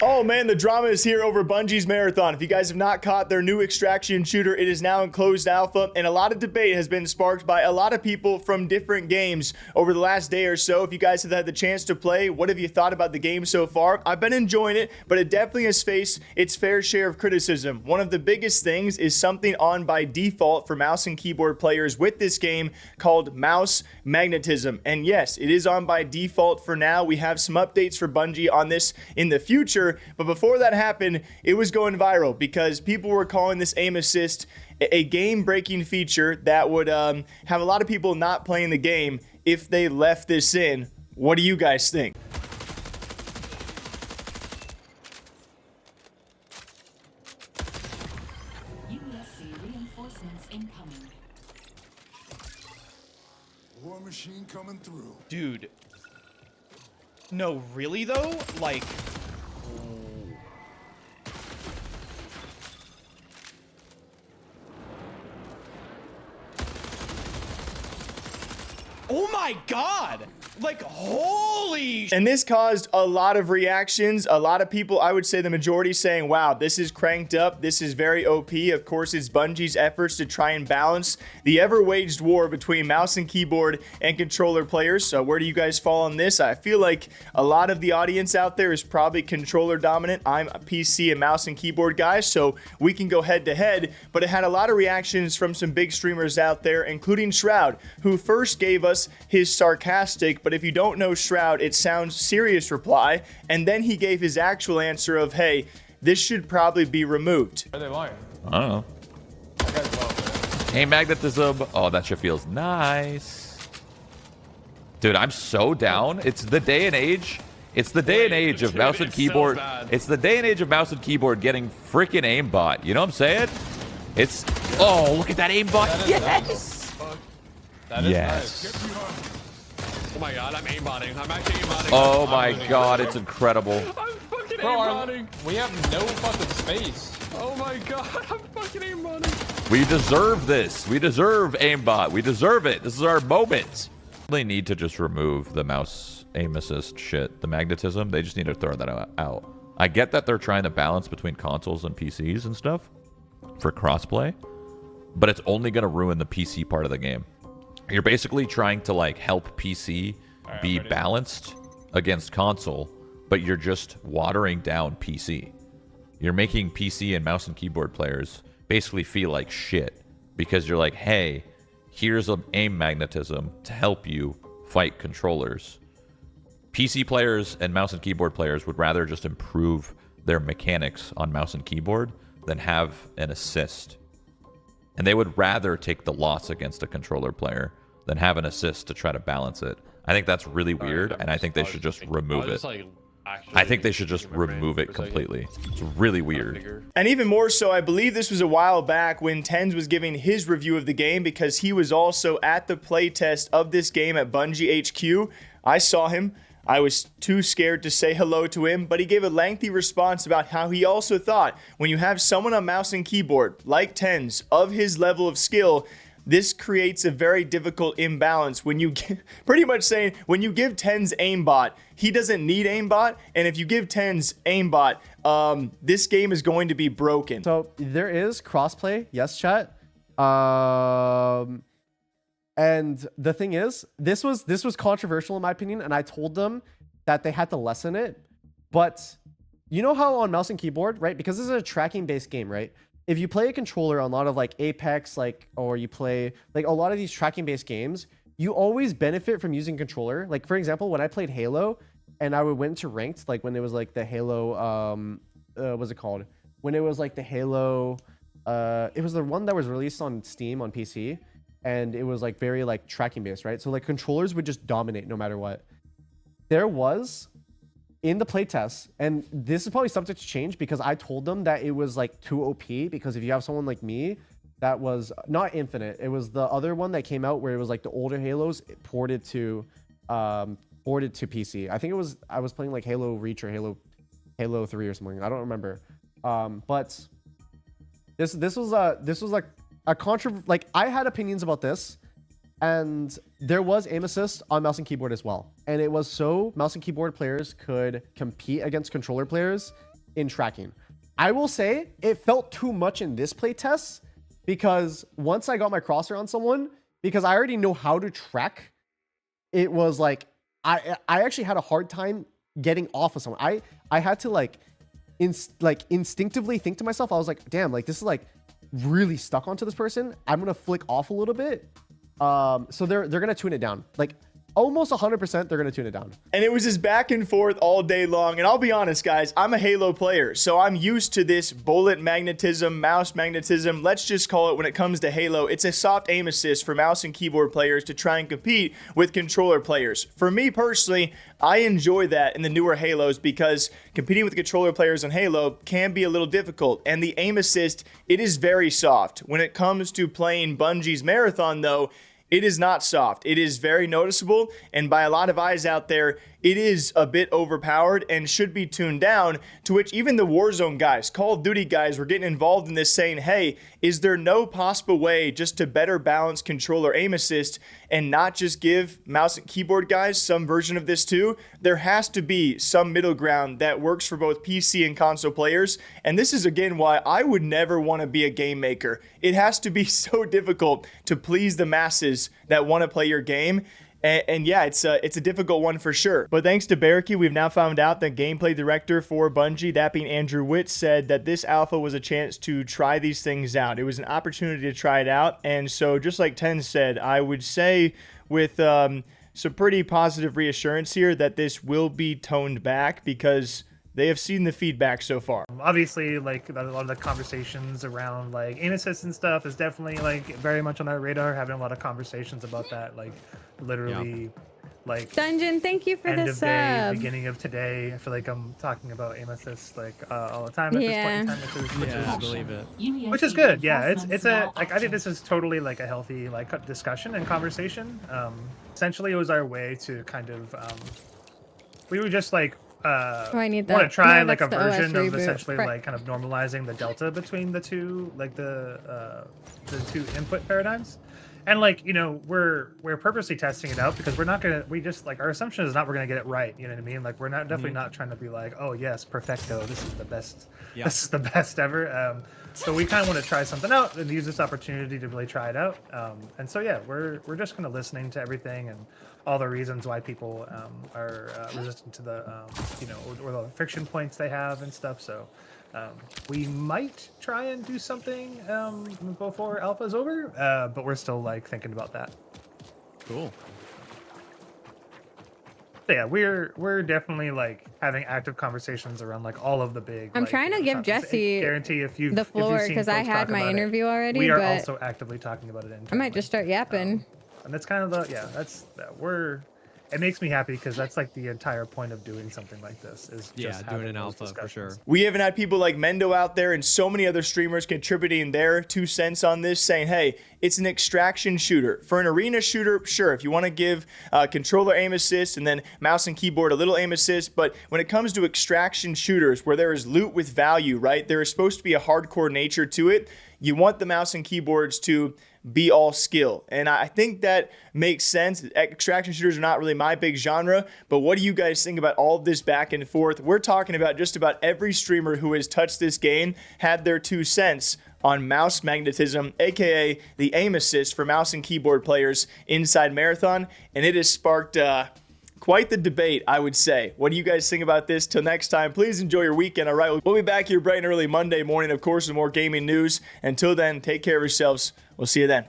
Oh man, the drama is here over Bungie's Marathon. If you guys have not caught their new extraction shooter, it is now in closed alpha, and a lot of debate has been sparked by a lot of people from different games over the last day or so. If you guys have had the chance to play, what have you thought about the game so far? I've been enjoying it, but it definitely has faced its fair share of criticism. One of the biggest things is something on by default for mouse and keyboard players with this game called mouse magnetism. And yes, it is on by default for now. We have some updates for Bungie on this in the future. But before that happened, it was going viral because people were calling this aim assist a game-breaking feature that would have a lot of people not playing the game if they left this in. What do you guys think? USC reinforcements incoming. War machine coming through. Dude. No, really though? Like... Oh my god! Like, holy... And this caused a lot of reactions. A lot of people, I would say the majority, saying, wow, this is cranked up. This is very OP. Of course, it's Bungie's efforts to try and balance the ever-waged war between mouse and keyboard and controller players. So where do you guys fall on this? I feel like a lot of the audience out there is probably controller dominant. I'm a PC and mouse and keyboard guy, so we can go head-to-head. But it had a lot of reactions from some big streamers out there, including Shroud, who first gave us his sarcastic, but if you don't know Shroud, it sounds serious reply, and then he gave his actual answer of, hey, this should probably be removed. Are they lying? I don't know. That guy's well, man. Hey, magnetism. Oh, that shit feels nice. Dude, I'm so down. It's the day and age. It's the day and age of mouse and keyboard. So it's the day and age of mouse and keyboard getting freaking aimbot. You know what I'm saying? It's... Oh, look at that aimbot. Yes! That is Yes. nice. Oh my god, I'm aimbotting. I'm actually aimbotting. Oh my god, it's incredible. I'm fucking Bro, aimbotting. we have no fucking space. Oh my god, I'm fucking aimbotting. We deserve this. We deserve aimbot. We deserve it. This is our moment. They need to just remove the mouse aim assist shit, the magnetism. They just need to throw that out. I get that they're trying to balance between consoles and PCs and stuff for crossplay, but it's only going to ruin the PC part of the game. You're basically trying to like help PC be balanced against console, but you're just watering down PC. You're making PC and mouse and keyboard players basically feel like shit because you're like, hey, here's an aim magnetism to help you fight controllers. PC players and mouse and keyboard players would rather just improve their mechanics on mouse and keyboard than have an assist. And they would rather take the loss against a controller player than have an assist to try to balance it. I think that's really weird, and I think they should just remove it. I think they should just remove it completely. It's really weird. And even more so, I believe this was a while back when Tenz was giving his review of the game because he was also at the playtest of this game at Bungie HQ. I saw him. I was too scared to say hello to him, but he gave a lengthy response about how he also thought when you have someone on mouse and keyboard, like Tenz, of his level of skill, this creates a very difficult imbalance when you pretty much saying when you give Tenz aimbot, he doesn't need aimbot, and if you give Tenz aimbot, this game is going to be broken. So there is crossplay, yes, chat. And the thing is, this was controversial in my opinion, and I told them that they had to lessen it. But you know how on mouse and keyboard, right? Because this is a tracking-based game, right? If you play a controller on a lot of like Apex, or you play like a lot of these tracking-based games, you always benefit from using controller. Like for example, when I played Halo, and I went to ranked, like when it was like the Halo, what's it called? When it was like the Halo, it was the one that was released on Steam on PC. And it was like very like tracking based, right? So like controllers would just dominate no matter what. There was in the playtest, and this is probably subject to change because I told them that it was like too OP because if you have someone like me that was not Infinite, it was the other one that came out where it was like the older Halos ported to PC. I think it was I was playing like Halo Reach or Halo 3 or something. I don't remember. But this was like a like I had opinions about this, and there was aim assist on mouse and keyboard as well, and it was so mouse and keyboard players could compete against controller players in tracking. I will say it felt too much in this playtest because once I got my crosshair on someone, because I already know how to track, it was like I actually had a hard time getting off of someone. I had to like instinctively think to myself, I was like, damn, like this is like really stuck onto this person. I'm gonna flick off a little bit. So they're gonna tune it down. Like almost 100% they're gonna tune it down. And it was just back and forth all day long. And I'll be honest, guys, I'm a Halo player, so I'm used to this bullet magnetism, mouse magnetism. Let's just call it, when it comes to Halo, it's a soft aim assist for mouse and keyboard players to try and compete with controller players. For me personally, I enjoy that in the newer Halos because competing with controller players on Halo can be a little difficult. And the aim assist, it is very soft. When it comes to playing Bungie's Marathon, though, it is not soft. It is very noticeable, and by a lot of eyes out there, it is a bit overpowered and should be tuned down, to which even the Warzone guys, Call of Duty guys, were getting involved in this saying, hey, is there no possible way just to better balance controller aim assist and not just give mouse and keyboard guys some version of this too? There has to be some middle ground that works for both PC and console players, and this is again why I would never want to be a game maker. It has to be so difficult to please the masses that want to play your game. And yeah, it's a difficult one for sure. But thanks to Barricky, we've now found out that gameplay director for Bungie, that being Andrew Witt, said that this alpha was a chance to try these things out. It was an opportunity to try it out. And so just like Tenz said, I would say with some pretty positive reassurance here that this will be toned back because they have seen the feedback so far. Obviously, like a lot of the conversations around like aim assist and stuff is definitely like very much on our radar. Having a lot of conversations about that, like literally, like Dungeon. Thank you for end the of day, sub. beginning of today. I feel like I'm talking about aim assist like all the time at this point in time, I believe it. which is good. Yeah, it's a like I think this is totally like a healthy like discussion and conversation. Essentially, it was our way to kind of we were just like. I need that. Want to try No, like a that's the OS version of reboot. essentially Right. like kind of normalizing the delta between the two, like the two input paradigms, and like you know we're purposely testing it out because we're not gonna just like our assumption is not we're gonna get it right. You know what I mean? Like we're not definitely not trying to be like, oh yes, perfecto, this is the best, this is the best ever. So we kind of want to try something out and use this opportunity to really try it out. And so yeah, we're just kind of listening to everything and all the reasons why people are resistant to the you know or the friction points they have and stuff. So we might try and do something before alpha is over, but we're still like thinking about that. Cool. So, yeah, we're definitely like having active conversations around like all of the big. I'm like, trying to give topics. Jesse guarantee if you the floor because I had my interview already. We are but also actively talking about it. I might just start yapping. And that's kind of the it makes me happy because that's like the entire point of doing something like this is just doing an those alpha for discussions. sure. We even had people like Mendo out there and so many other streamers contributing their 2 cents on this, saying, hey, it's an extraction shooter. For an arena shooter, sure, if you want to give controller aim assist and then mouse and keyboard a little aim assist, but when it comes to extraction shooters where there is loot with value, right, there is supposed to be a hardcore nature to it. You want the mouse and keyboards to be all skill. And I think that makes sense. Extraction shooters are not really my big genre, but what do you guys think about all of this back and forth? We're talking about just about every streamer who has touched this game had their 2 cents on mouse magnetism, aka the aim assist for mouse and keyboard players inside Marathon, and it has sparked quite the debate, I would say. What do you guys think about this? Till next time, please enjoy your weekend, all right? We'll be back here bright and early Monday morning, of course, with more gaming news. Until then, take care of yourselves. We'll see you then.